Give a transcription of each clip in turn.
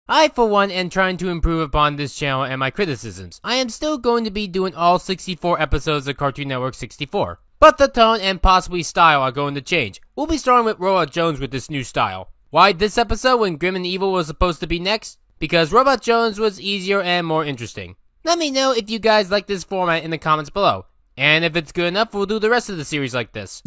I, for one, am trying to improve upon this channel and my criticisms. I am still going to be doing all 64 episodes of Cartoon Network 64. But the tone and possibly style are going to change. We'll be starting with Robot Jones with this new style. Why this episode when Grim and Evil was supposed to be next? Because Robot Jones was easier and more interesting. Let me know if you guys like this format in the comments below. And if it's good enough, we'll do the rest of the series like this.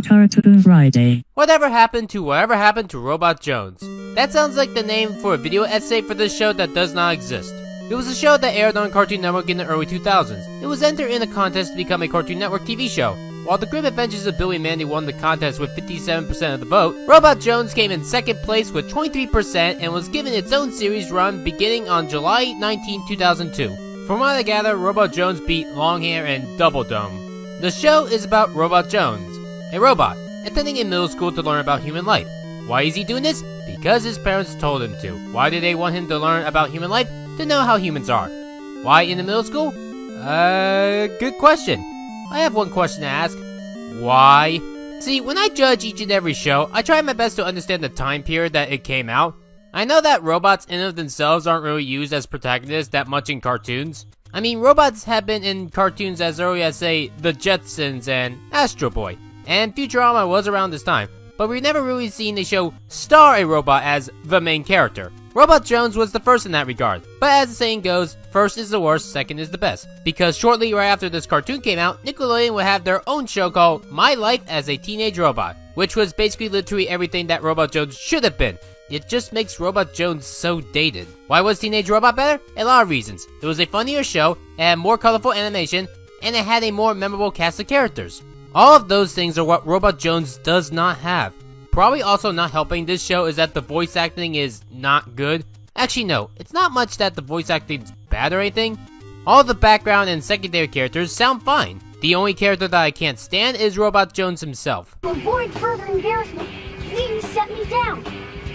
Cartoon Friday. Whatever happened to Robot Jones? That sounds like the name for a video essay for this show that does not exist. It was a show that aired on Cartoon Network in the early 2000s. It was entered in a contest to become a Cartoon Network TV show. While The Grim Adventures of Billy and Mandy won the contest with 57% of the vote, Robot Jones came in second place with 23% and was given its own series run beginning on July 19, 2002. From what I gather, Robot Jones beat Longhair and Double Dome. The show is about Robot Jones, a robot, attending in middle school to learn about human life. Why is he doing this? Because his parents told him to. Why did they want him to learn about human life? To know how humans are. Why in the middle school? Good question. I have one question to ask. Why? See, when I judge each and every show, I try my best to understand the time period that it came out. I know that robots in of themselves aren't really used as protagonists that much in cartoons. I mean, robots have been in cartoons as early as, say, The Jetsons and Astro Boy. And Futurama was around this time, but we've never really seen the show star a robot as the main character. Robot Jones was the first in that regard, but as the saying goes, first is the worst, second is the best. Because shortly right after this cartoon came out, Nickelodeon would have their own show called My Life as a Teenage Robot, which was basically literally everything that Robot Jones should have been. It just makes Robot Jones so dated. Why was Teenage Robot better? A lot of reasons. It was a funnier show, it had more colorful animation, and it had a more memorable cast of characters. All of those things are what Robot Jones does not have. Probably also not helping this show is that the voice acting is not good. Actually no, it's not much that the voice acting is bad or anything. All the background and secondary characters sound fine. The only character that I can't stand is Robot Jones himself. To avoid further embarrassment, please set me down.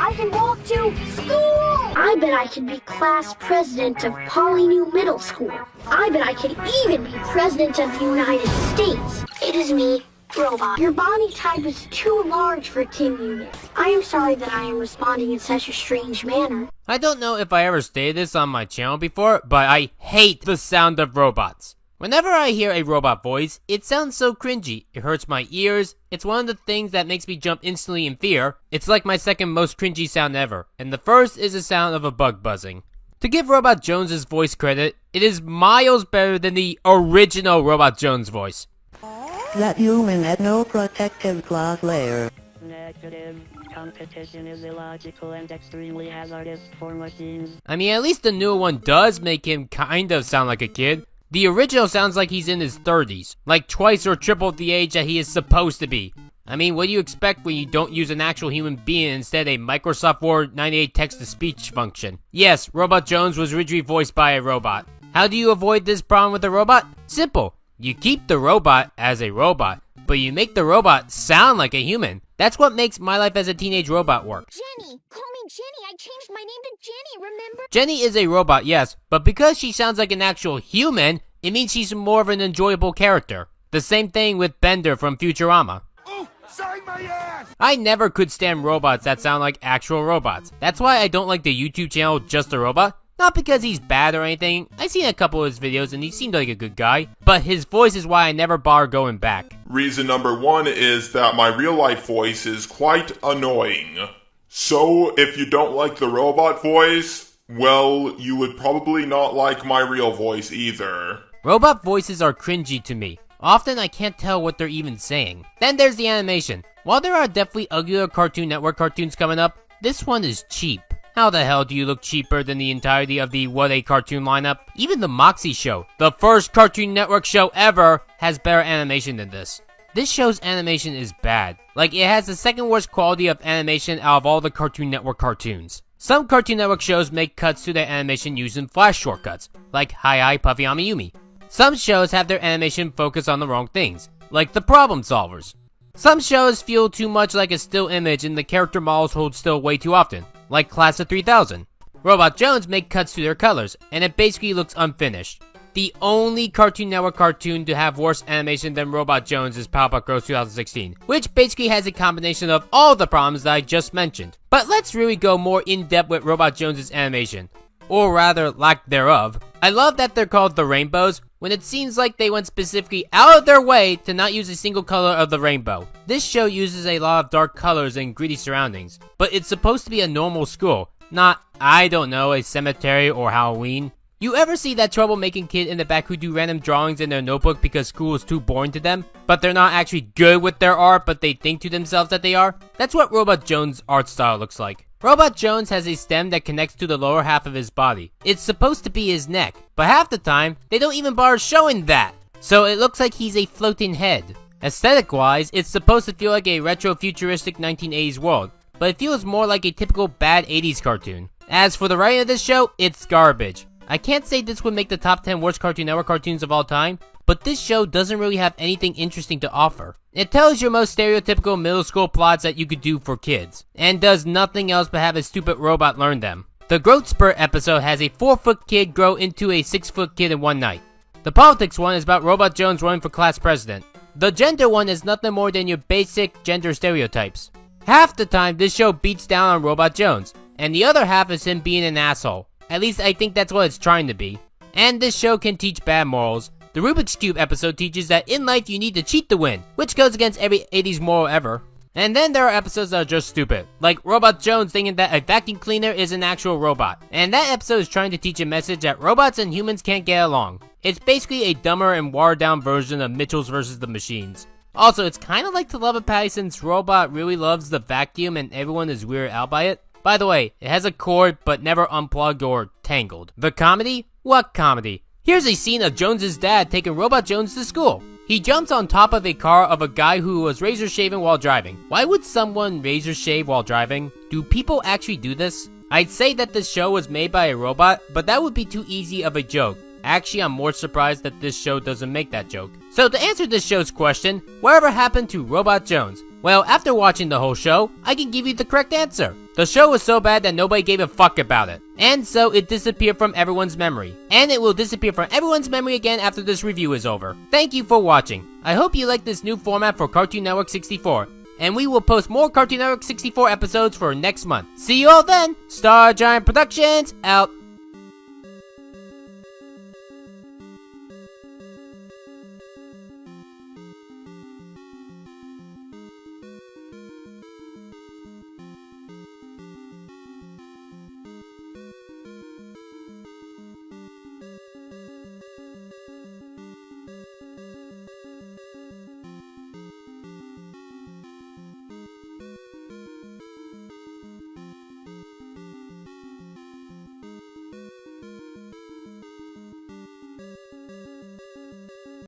I can walk to school! I bet I can be class president of Polynew Middle School. I bet I could even be president of the United States. It is me, Robot. Your body type is too large for Tim units. I am sorry that I am responding in such a strange manner. I don't know if I ever stated this on my channel before, but I hate the sound of robots. Whenever I hear a robot voice, it sounds so cringy. It hurts my ears. It's one of the things that makes me jump instantly in fear. It's like my second most cringy sound ever, and the first is the sound of a bug buzzing. To give Robot Jones' voice credit, it is miles better than the original Robot Jones voice. That human had no protective class layer. Negative. Competition is illogical and extremely hazardous for machines. I mean, at least the newer one does make him kind of sound like a kid. The original sounds like he's in his 30s, like twice or triple the age that he is supposed to be. I mean, what do you expect when you don't use an actual human being and instead a Microsoft Word 98 text-to-speech function? Yes, Robot Jones was originally voiced by a robot. How do you avoid this problem with a robot? Simple. You keep the robot as a robot, but you make the robot sound like a human. That's what makes My Life as a Teenage Robot work. Jenny! Call me Jenny! I changed my name to Jenny, remember? Jenny is a robot, yes, but because she sounds like an actual human, it means she's more of an enjoyable character. The same thing with Bender from Futurama. Oh, save my ass! I never could stand robots that sound like actual robots. That's why I don't like the YouTube channel Just a Robot. Not because he's bad or anything. I've seen a couple of his videos and he seemed like a good guy. But his voice is why I never bother going back. Reason number one is that my real life voice is quite annoying. So, if you don't like the robot voice, well, you would probably not like my real voice either. Robot voices are cringy to me. Often I can't tell what they're even saying. Then there's the animation. While there are definitely uglier Cartoon Network cartoons coming up, this one is cheap. How the hell do you look cheaper than the entirety of the What a Cartoon lineup? Even the Moxie show, the first Cartoon Network show ever, has better animation than this. This show's animation is bad. Like, it has the second worst quality of animation out of all the Cartoon Network cartoons. Some Cartoon Network shows make cuts to their animation using flash shortcuts, like Hi-Hi Puffy Amiyumi. Some shows have their animation focus on the wrong things, like the Problem Solvers. Some shows feel too much like a still image and the character models hold still way too often, like Class of 3000. Robot Jones make cuts to their colors, and it basically looks unfinished. The only Cartoon Network cartoon to have worse animation than Robot Jones is Powerpuff Girls 2016, which basically has a combination of all the problems that I just mentioned. But let's really go more in depth with Robot Jones' animation. Or rather, lack thereof. I love that they're called the Rainbows, when it seems like they went specifically out of their way to not use a single color of the rainbow. This show uses a lot of dark colors and gritty surroundings, but it's supposed to be a normal school, not, I don't know, a cemetery or Halloween. You ever see that troublemaking kid in the back who do random drawings in their notebook because school is too boring to them, but they're not actually good with their art, but they think to themselves that they are? That's what Robot Jones' art style looks like. Robot Jones has a stem that connects to the lower half of his body. It's supposed to be his neck, but half the time, they don't even bother showing that. So it looks like he's a floating head. Aesthetic-wise, it's supposed to feel like a retro-futuristic 1980s world, but it feels more like a typical bad 80s cartoon. As for the writing of this show, it's garbage. I can't say this would make the top 10 worst Cartoon Network cartoons of all time, but this show doesn't really have anything interesting to offer. It tells your most stereotypical middle school plots that you could do for kids, and does nothing else but have a stupid robot learn them. The Growth Spurt episode has a 4-foot kid grow into a 6-foot kid in one night. The politics one is about Robot Jones running for class president. The gender one is nothing more than your basic gender stereotypes. Half the time, this show beats down on Robot Jones, and the other half is him being an asshole. At least I think that's what it's trying to be. And this show can teach bad morals. The Rubik's Cube episode teaches that in life you need to cheat to win, which goes against every 80s moral ever. And then there are episodes that are just stupid, like Robot Jones thinking that a vacuum cleaner is an actual robot. And that episode is trying to teach a message that robots and humans can't get along. It's basically a dumber and watered down version of Mitchell's vs. the Machines. Also, it's kinda like Telepathy since Robot really loves the vacuum and everyone is weirded out by it. By the way, it has a cord but never unplugged or tangled. The comedy? What comedy? Here's a scene of Jones's dad taking Robot Jones to school. He jumps on top of a car of a guy who was razor shaving while driving. Why would someone razor shave while driving? Do people actually do this? I'd say that this show was made by a robot, but that would be too easy of a joke. Actually, I'm more surprised that this show doesn't make that joke. So to answer this show's question, whatever happened to Robot Jones? Well, after watching the whole show, I can give you the correct answer. The show was so bad that nobody gave a fuck about it. And so it disappeared from everyone's memory. And it will disappear from everyone's memory again after this review is over. Thank you for watching. I hope you like this new format for Cartoon Network 64. And we will post more Cartoon Network 64 episodes for next month. See you all then! Star Giant Productions, out.